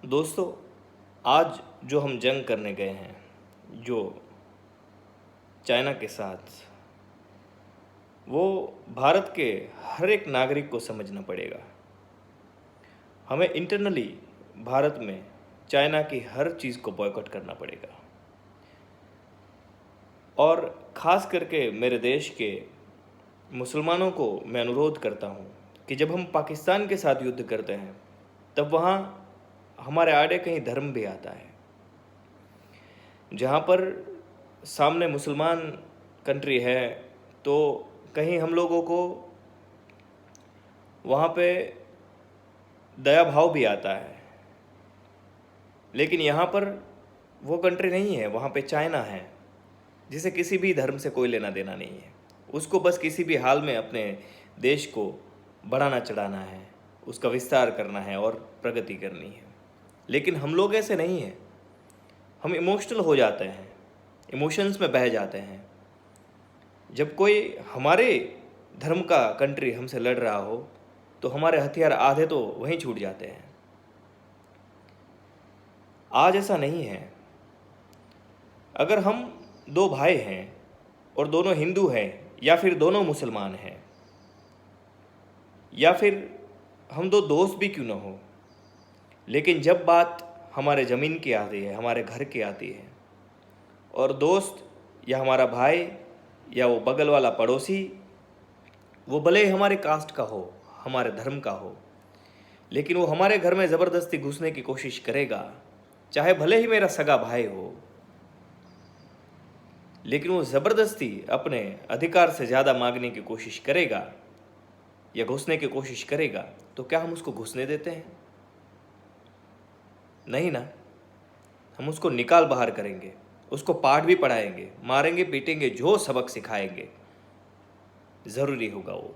दोस्तों, आज जो हम जंग करने गए हैं, जो चाइना के साथ, वो भारत के हर एक नागरिक को समझना पड़ेगा। हमें इंटरनली भारत में चाइना की हर चीज़ को बॉयकॉट करना पड़ेगा। और ख़ास करके मेरे देश के मुसलमानों को मैं अनुरोध करता हूँ कि जब हम पाकिस्तान के साथ युद्ध करते हैं, तब वहाँ हमारे आड़े कहीं धर्म भी आता है। जहाँ पर सामने मुसलमान कंट्री है, तो कहीं हम लोगों को वहाँ पे दया भाव भी आता है। लेकिन यहाँ पर वो कंट्री नहीं है, वहाँ पे चाइना है, जिसे किसी भी धर्म से कोई लेना देना नहीं है। उसको बस किसी भी हाल में अपने देश को बढ़ाना चढ़ाना है, उसका विस्तार करना है और प्रगति करनी है। लेकिन हम लोग ऐसे नहीं हैं। हम इमोशनल हो जाते हैं, इमोशंस में बह जाते हैं। जब कोई हमारे धर्म का कंट्री हमसे लड़ रहा हो, तो हमारे हथियार आधे तो वहीं छूट जाते हैं। आज ऐसा नहीं है। अगर हम दो भाई हैं और दोनों हिंदू हैं, या फिर दोनों मुसलमान हैं, या फिर हम दो दोस्त भी क्यों ना हो, लेकिन जब बात हमारे ज़मीन की आती है, हमारे घर की आती है, और दोस्त या हमारा भाई या वो बगल वाला पड़ोसी, वो भले ही हमारे कास्ट का हो, हमारे धर्म का हो, लेकिन वो हमारे घर में ज़बरदस्ती घुसने की कोशिश करेगा, चाहे भले ही मेरा सगा भाई हो, लेकिन वो ज़बरदस्ती अपने अधिकार से ज़्यादा मांगने की कोशिश करेगा या घुसने की कोशिश करेगा, तो क्या हम उसको घुसने देते हैं? नहीं ना। हम उसको निकाल बाहर करेंगे, उसको पाठ भी पढ़ाएंगे, मारेंगे पीटेंगे, जो सबक सिखाएंगे, ज़रूरी होगा वो।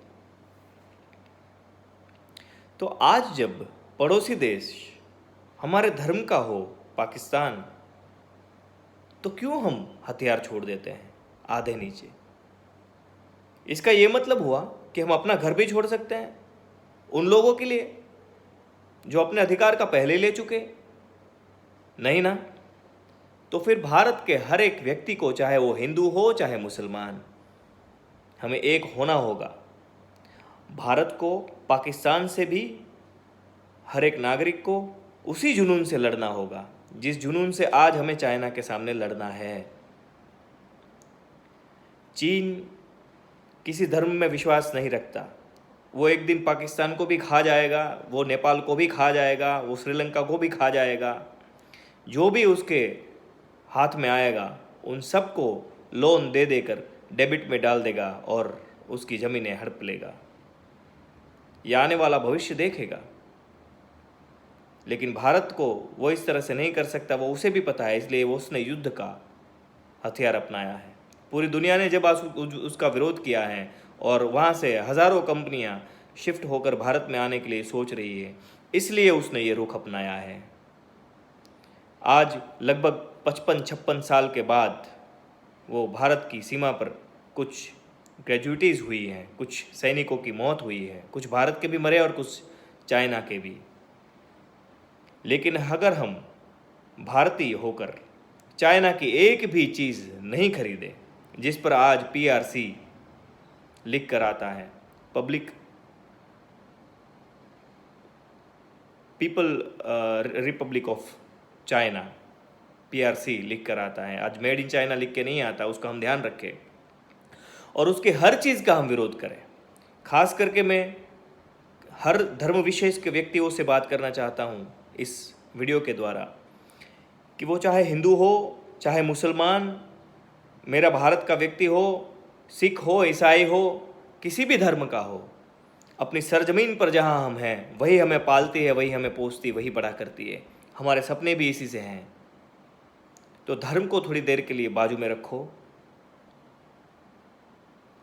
तो आज जब पड़ोसी देश हमारे धर्म का हो, पाकिस्तान, तो क्यों हम हथियार छोड़ देते हैं आधे नीचे? इसका ये मतलब हुआ कि हम अपना घर भी छोड़ सकते हैं उन लोगों के लिए जो अपने अधिकार का पहले ले चुके? नहीं ना। तो फिर भारत के हर एक व्यक्ति को, चाहे वो हिंदू हो चाहे मुसलमान, हमें एक होना होगा। भारत को पाकिस्तान से भी हर एक नागरिक को उसी जुनून से लड़ना होगा जिस जुनून से आज हमें चाइना के सामने लड़ना है। चीन किसी धर्म में विश्वास नहीं रखता। वो एक दिन पाकिस्तान को भी खा जाएगा, वो नेपाल को भी खा जाएगा, वो श्रीलंका को भी खा जाएगा। जो भी उसके हाथ में आएगा, उन सबको लोन दे देकर डेबिट में डाल देगा और उसकी ज़मीनें हड़प लेगा। ये आने वाला भविष्य देखेगा। लेकिन भारत को वो इस तरह से नहीं कर सकता, वो उसे भी पता है, इसलिए वो उसने युद्ध का हथियार अपनाया है। पूरी दुनिया ने जब आज उसका विरोध किया है और वहाँ से हज़ारों कंपनियाँ शिफ्ट होकर भारत में आने के लिए सोच रही है, इसलिए उसने ये रुख अपनाया है। आज लगभग 55-56 साल के बाद वो भारत की सीमा पर कुछ ग्रेजुइटीज़ हुई हैं, कुछ सैनिकों की मौत हुई है, कुछ भारत के भी मरे और कुछ चाइना के भी। लेकिन अगर हम भारतीय होकर चाइना की एक भी चीज़ नहीं खरीदे जिस पर आज PRC लिख कर आता है, public people Republic of China, PRC लिख कर आता है, आज मेड इन चाइना लिख के नहीं आता, उसका हम ध्यान रखें और उसके हर चीज़ का हम विरोध करें। खास करके मैं हर धर्म विशेष के व्यक्तियों से बात करना चाहता हूँ इस वीडियो के द्वारा, कि वो चाहे हिंदू हो चाहे मुसलमान, मेरा भारत का व्यक्ति हो, सिख हो, ईसाई हो, किसी भी धर्म का हो, अपनी सरजमीन पर जहाँ हम हैं वही हमें पालती है, वही हमें पोसती, वही बड़ा करती है। हमारे सपने भी इसी से हैं। तो धर्म को थोड़ी देर के लिए बाजू में रखो,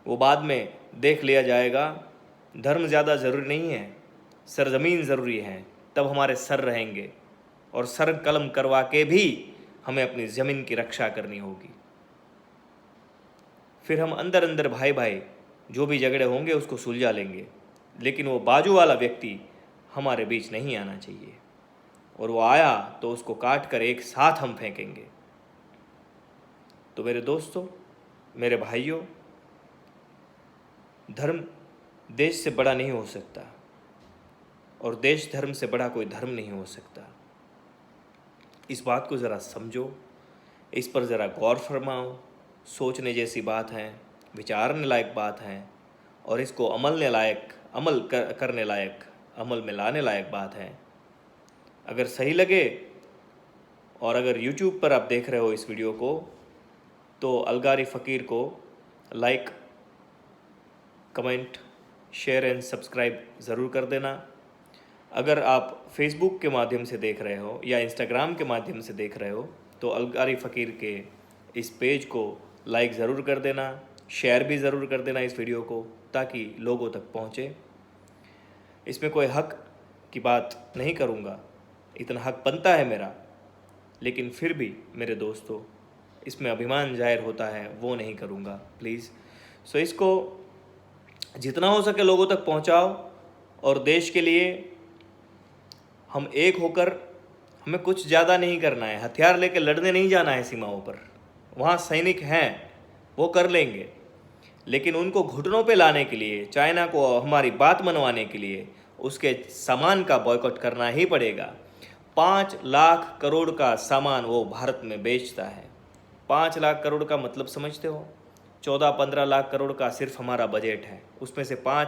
वो बाद में देख लिया जाएगा। धर्म ज़्यादा ज़रूरी नहीं है, सरजमीन ज़रूरी है, तब हमारे सर रहेंगे और सर कलम करवा के भी हमें अपनी ज़मीन की रक्षा करनी होगी। फिर हम अंदर अंदर भाई भाई जो भी झगड़े होंगे उसको सुलझा लेंगे, लेकिन वो बाजू वाला व्यक्ति हमारे बीच नहीं आना चाहिए। और वो आया तो उसको काट कर एक साथ हम फेंकेंगे। तो मेरे दोस्तों, मेरे भाइयों, धर्म देश से बड़ा नहीं हो सकता और देश धर्म से बड़ा कोई धर्म नहीं हो सकता। इस बात को ज़रा समझो, इस पर ज़रा गौर फरमाओ। सोचने जैसी बात है, विचारने लायक बात है और इसको करने लायक, अमल में लाने लायक बात है। अगर सही लगे और अगर YouTube पर आप देख रहे हो इस वीडियो को, तो अलगारी फ़कीर को like, comment, share and subscribe ज़रूर कर देना। अगर आप फेसबुक के माध्यम से देख रहे हो या इंस्टाग्राम के माध्यम से देख रहे हो, तो अलगारी फ़कीर के इस पेज को लाइक ज़रूर कर देना, शेयर भी ज़रूर कर देना इस वीडियो को, ताकि लोगों तक पहुँचे। इसमें कोई हक की बात नहीं करूँगा, इतना हक बनता है मेरा, लेकिन फिर भी मेरे दोस्तों, इसमें अभिमान जाहिर होता है, वो नहीं करूँगा प्लीज़। सो इसको जितना हो सके लोगों तक पहुँचाओ और देश के लिए हम एक होकर, हमें कुछ ज़्यादा नहीं करना है, हथियार लेकर लड़ने नहीं जाना है सीमाओं पर। वहाँ सैनिक हैं, वो कर लेंगे, लेकिन उनको घुटनों पे लाने के लिए, चाइना को हमारी बात मनवाने के लिए उसके सामान का बॉयकॉट करना ही पड़ेगा। 5 लाख करोड़ का सामान वो भारत में बेचता है। 5 लाख करोड़ का मतलब समझते हो? 14-15 लाख करोड़ का सिर्फ हमारा बजट है, उसमें से 5